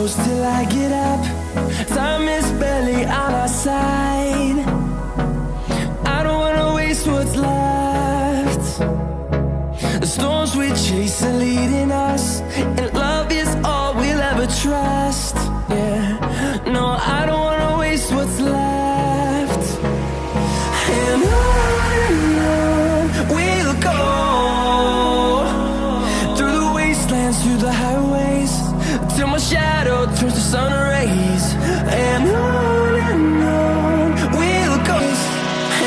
close till I get up. Time is barely on our side. I don't wanna waste what's left. The storms we chase are leading us, and love is all we'll ever trust. Yeah, no, I don't wanna waste what's left. And on we'll go, through the wastelands, through the highways, till my shadow turns to sun rays. And on we'll go,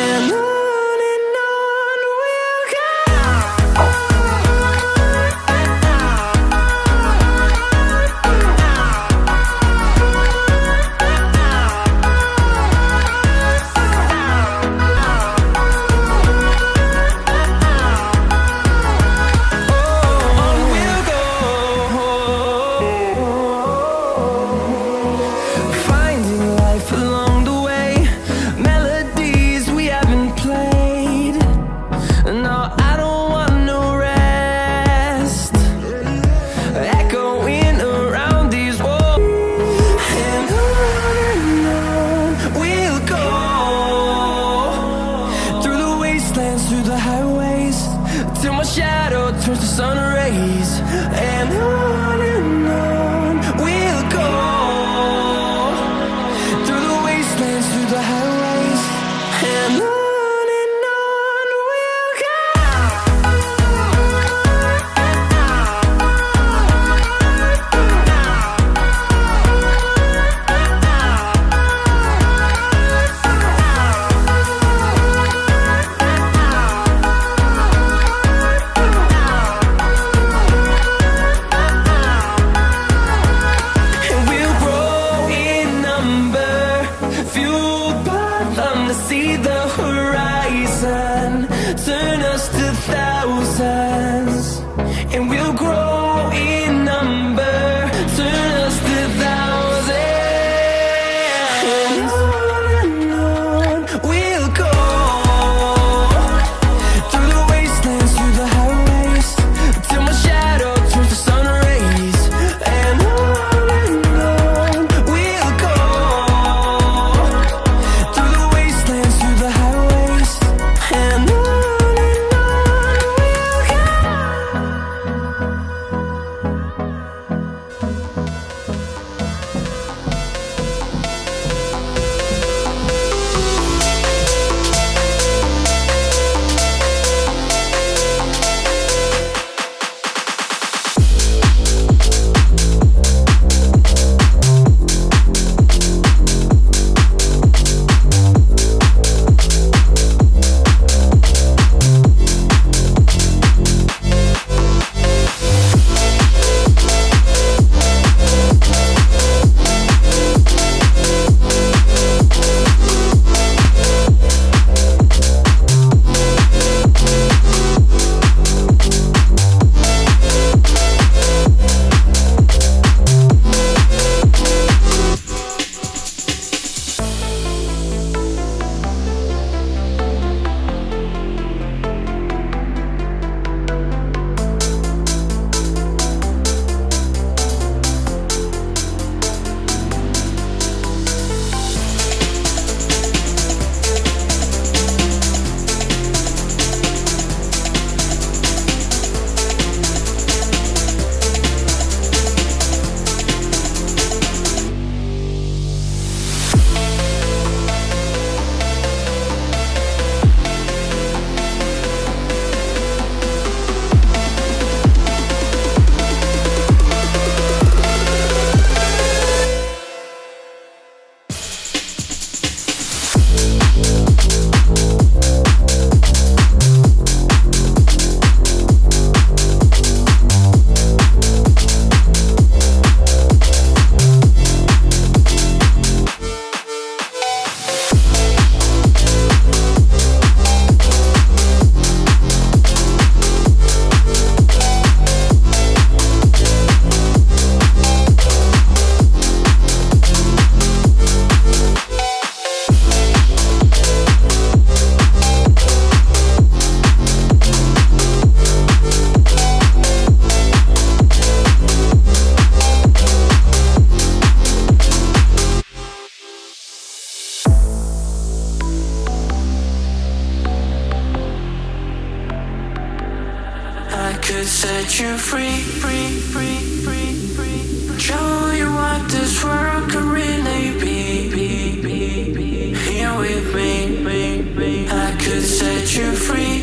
and on we'll go. Through the highways, till my shadow turns to sun rays. And on we'll go, through the wastelands, through the highways. And on we'll go. See the horizon, turn us to thousands, and we'll grow in number, turn us to thousands. And on we'll go, through the wastelands, through the highways, till my shadow turns to sun rays. And on we'll go, through the wastelands, through the highways. And on we'll go. could set you free, free, free, free, free, free. Show you what this world could really be. Here with me, I could set you free.